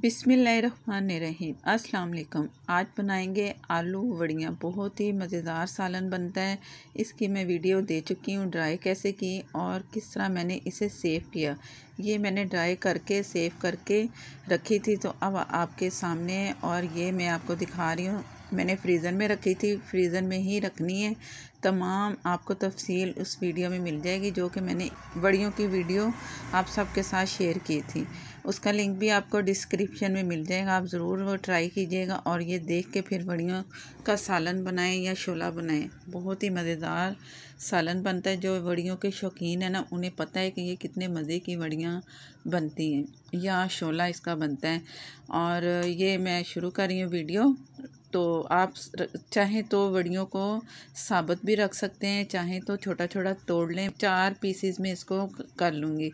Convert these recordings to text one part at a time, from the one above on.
बिस्मिल्लाहिर्रहमानिर्रहीम। अस्सलाम वालेकुम। आज बनाएंगे आलू वड़ियाँ। बहुत ही मज़ेदार सालन बनता है। इसकी मैं वीडियो दे चुकी हूँ, ड्राई कैसे की और किस तरह मैंने इसे सेव किया। ये मैंने ड्राई करके सेव करके रखी थी, तो अब आपके सामने है और ये मैं आपको दिखा रही हूँ। मैंने फ्रीज़र में रखी थी, फ्रीज़र में ही रखनी है। तमाम आपको तफसील उस वीडियो में मिल जाएगी जो कि मैंने वड़ियों की वीडियो आप सबके साथ शेयर की थी। उसका लिंक भी आपको डिस्क्रिप्शन में मिल जाएगा। आप ज़रूर वो ट्राई कीजिएगा और ये देख के फिर वड़ियों का सालन बनाएं या शोला बनाएं। बहुत ही मज़ेदार सालन बनता है। जो वड़ियों के शौकीन है ना, उन्हें पता है कि ये कितने मज़े की वड़ियाँ बनती हैं या शोला इसका बनता है। और ये मैं शुरू कर रही हूँ वीडियो। तो आप चाहें तो वड़ियों को साबुत भी रख सकते हैं, चाहें तो छोटा छोटा तोड़ लें। 4 पीसीज में इसको कर लूँगी।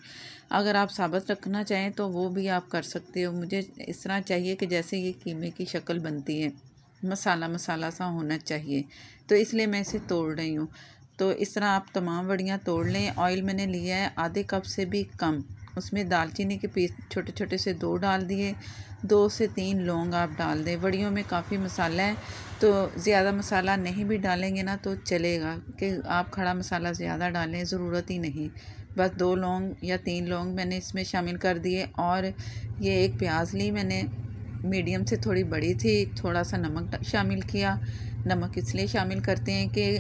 अगर आप साबुत रखना चाहें तो वो भी आप कर सकते हो। मुझे इस तरह चाहिए कि जैसे ये कीमे की शक्ल बनती है, मसाला मसाला सा होना चाहिए, तो इसलिए मैं इसे तोड़ रही हूँ। तो इस तरह आप तमाम वड़ियाँ तोड़ लें। ऑयल मैंने लिया है आधे कप से भी कम। उसमें दालचीनी के पीस छोटे छोटे से 2 डाल दिए। 2 से 3 लौंग आप डाल दें। वड़ियों में काफ़ी मसाला है, तो ज़्यादा मसाला नहीं भी डालेंगे ना तो चलेगा कि आप खड़ा मसाला ज़्यादा डालें, ज़रूरत ही नहीं। बस 2 लौंग या 3 लौंग मैंने इसमें शामिल कर दिए। और ये एक प्याज ली मैंने, मीडियम से थोड़ी बड़ी थी। थोड़ा सा नमक शामिल किया। नमक इसलिए शामिल करते हैं कि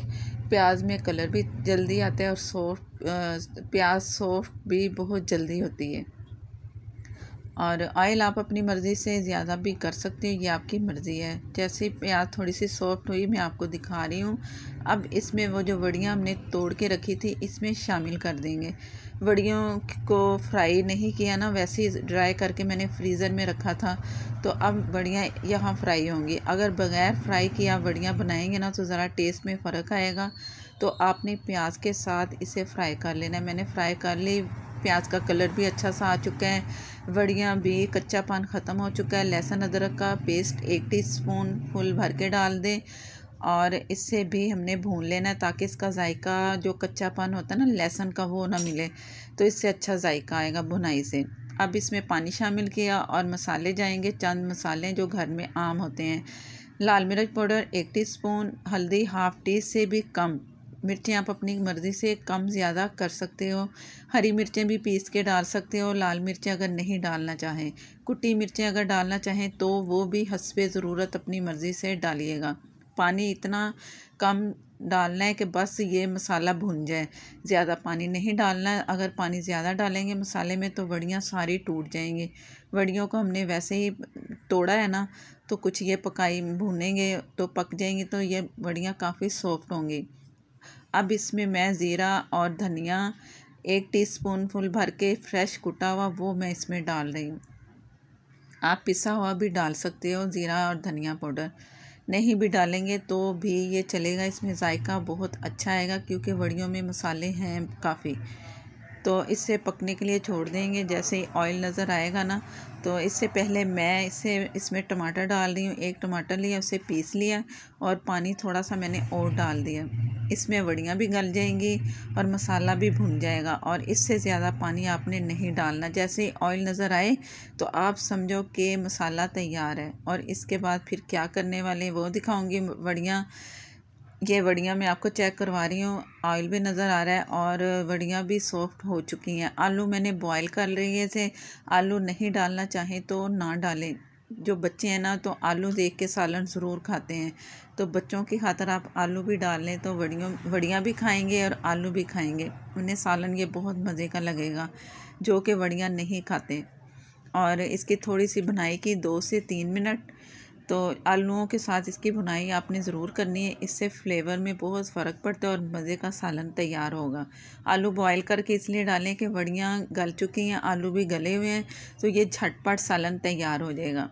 प्याज में कलर भी जल्दी आता है और प्याज सॉफ्ट भी बहुत जल्दी होती है। और ऑयल आप अपनी मर्ज़ी से ज़्यादा भी कर सकते हो, ये आपकी मर्ज़ी है। जैसे प्याज थोड़ी सी सॉफ्ट हुई मैं आपको दिखा रही हूँ। अब इसमें वो जो वड़ियाँ हमने तोड़ के रखी थी इसमें शामिल कर देंगे। वड़ियों को फ्राई नहीं किया ना, वैसे ही ड्राई करके मैंने फ्रीज़र में रखा था। तो अब वड़ियाँ यहाँ फ्राई होंगी। अगर बग़ैर फ्राई किए आप वड़ियाँ बनाएंगे ना तो ज़रा टेस्ट में फ़र्क आएगा। तो आपने प्याज के साथ इसे फ्राई कर लेना। मैंने फ्राई कर ली। प्याज का कलर भी अच्छा सा आ चुका है, वड़ियाँ भी कच्चापन ख़त्म हो चुका है। लहसुन अदरक का पेस्ट 1 टीस्पून फुल भर के डाल दें और इससे भी हमने भून लेना है ताकि इसका जायका जो कच्चापन होता है ना लहसुन का, वो ना मिले। तो इससे अच्छा जायका आएगा भुनाई से। अब इसमें पानी शामिल किया और मसाले जाएंगे। चंद मसाले जो घर में आम होते हैं। लाल मिर्च पाउडर 1 टीस्पून, हल्दी हाफ़ टी से भी कम। मिर्चें आप अपनी मर्ज़ी से कम ज़्यादा कर सकते हो। हरी मिर्चें भी पीस के डाल सकते हो। लाल मिर्चें अगर नहीं डालना चाहें, कुटी मिर्चें अगर डालना चाहें तो वो भी हस्बे ज़रूरत अपनी मर्ज़ी से डालिएगा। पानी इतना कम डालना है कि बस ये मसाला भुन जाए, ज़्यादा पानी नहीं डालना है। अगर पानी ज़्यादा डालेंगे मसाले में तो वड़ियाँ सारी टूट जाएंगी। वड़ियों को हमने वैसे ही तोड़ा है ना, तो कुछ ये पकाई भूनेंगे तो पक जाएंगी, तो ये वड़ियाँ काफ़ी सॉफ्ट होंगी। अब इसमें मैं ज़ीरा और धनिया 1 टीस्पून फुल भर के फ्रेश कुटा हुआ वो मैं इसमें डाल रही हूँ। आप पिसा हुआ भी डाल सकते हो। ज़ीरा और धनिया पाउडर नहीं भी डालेंगे तो भी ये चलेगा। इसमें जायका बहुत अच्छा आएगा क्योंकि वड़ियों में मसाले हैं काफ़ी। तो इसे पकने के लिए छोड़ देंगे। जैसे ही ऑयल नज़र आएगा ना, तो इससे पहले मैं इसमें टमाटर डाल रही हूँ। 1 टमाटर लिया, उसे पीस लिया और पानी थोड़ा सा मैंने और डाल दिया। इसमें वड़ियाँ भी गल जाएंगी और मसाला भी भुन जाएगा और इससे ज़्यादा पानी आपने नहीं डालना। जैसे ही ऑयल नज़र आए तो आप समझो कि मसाला तैयार है। और इसके बाद फिर क्या करने वाले वो दिखाऊँगी। ये वड़ियाँ मैं आपको चेक करवा रही हूँ। ऑयल भी नज़र आ रहा है और वड़ियाँ भी सॉफ्ट हो चुकी हैं। आलू मैंने बॉईल कर लिए थे। आलू नहीं डालना चाहें तो ना डालें। जो बच्चे हैं ना तो आलू देख के सालन ज़रूर खाते हैं, तो बच्चों की खातिर आप आलू भी डाल लें तो वड़ियाँ भी खाएंगे और आलू भी खाएंगे। उन्हें सालन ये बहुत मज़े का लगेगा जो कि वड़ियाँ नहीं खाते। और इसकी थोड़ी सी भुनाई की 2 से 3 मिनट। तो आलूओं के साथ इसकी भुनाई आपने ज़रूर करनी है। इससे फ्लेवर में बहुत फ़र्क पड़ता है और मज़े का सालन तैयार होगा। आलू बॉईल करके इसलिए डालें कि वड़ियाँ गल चुकी हैं, आलू भी गले हुए हैं, तो ये झटपट सालन तैयार हो जाएगा।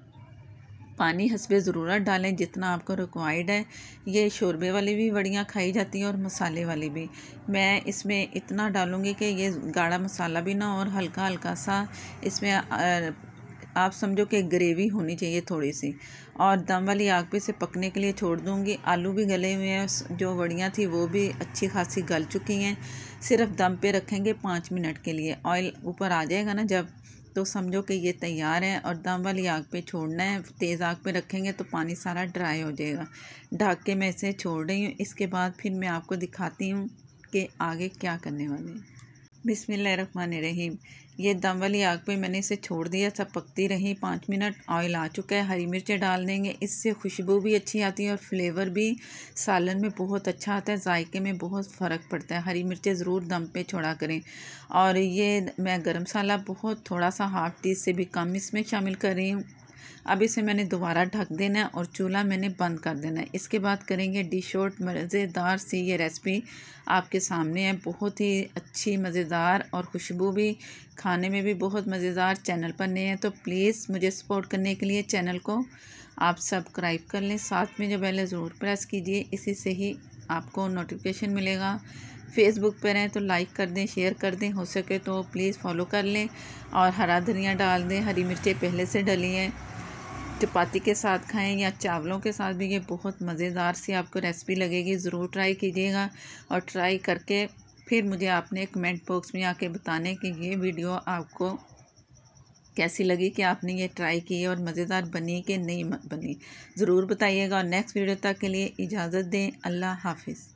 पानी हस्बे ज़रूरत डालें जितना आपको रिक्वायर्ड है। ये शोरबे वाली भी वड़ियाँ खाई जाती हैं और मसाले वाली भी। मैं इसमें इतना डालूँगी कि ये गाढ़ा मसाला भी ना और हल्का हल्का सा इसमें आप समझो कि ग्रेवी होनी चाहिए थोड़ी सी। और दम वाली आग पे इसे पकने के लिए छोड़ दूँगी। आलू भी गले हुए हैं, जो वड़ियाँ थी वो भी अच्छी खासी गल चुकी हैं। सिर्फ दम पे रखेंगे 5 मिनट के लिए। ऑयल ऊपर आ जाएगा ना जब, तो समझो कि ये तैयार है और दम वाली आग पे छोड़ना है। तेज़ आग पे रखेंगे तो पानी सारा ड्राई हो जाएगा। ढक के मैं इसे छोड़ रही हूँ। इसके बाद फिर मैं आपको दिखाती हूँ कि आगे क्या करने वाले हैं। बिस्मिल्लाहिर्रहमानिर्रहीम। ये दम वाली आग पे मैंने इसे छोड़ दिया, सब पकती रही। 5 मिनट ऑयल आ चुका है। हरी मिर्चें डाल देंगे, इससे खुशबू भी अच्छी आती है और फ्लेवर भी सालन में बहुत अच्छा आता है। जायके में बहुत फ़र्क पड़ता है। हरी मिर्चें ज़रूर दम पे छोड़ा करें। और ये मैं गरम मसाला बहुत थोड़ा सा हाफ टी से भी कम इसमें शामिल कर रही हूँ। अब इसे मैंने दोबारा ढक देना है और चूल्हा मैंने बंद कर देना है। इसके बाद करेंगे डिश आउट। मज़ेदार सी ये रेसिपी आपके सामने है, बहुत ही अच्छी मज़ेदार और खुशबू भी, खाने में भी बहुत मज़ेदार। चैनल पर नए हैं तो प्लीज़ मुझे सपोर्ट करने के लिए चैनल को आप सब्सक्राइब कर लें, साथ में जो बेल है ज़रूर प्रेस कीजिए, इसी से ही आपको नोटिफिकेशन मिलेगा। फेसबुक पर हैं तो लाइक कर दें, शेयर कर दें, हो सके तो प्लीज़ फॉलो कर लें और हरा धनिया डाल दें। हरी मिर्चें पहले से डली हैं। चपाती के साथ खाएं या चावलों के साथ भी ये बहुत मज़ेदार सी आपको रेसिपी लगेगी। ज़रूर ट्राई कीजिएगा और ट्राई करके फिर मुझे आपने कमेंट बॉक्स में आके बताने कि ये वीडियो आपको कैसी लगी, कि आपने ये ट्राई की और मज़ेदार बनी कि नहीं बनी। ज़रूर बताइएगा और नेक्स्ट वीडियो तक के लिए इजाज़त दें। अल्लाह हाफिज़।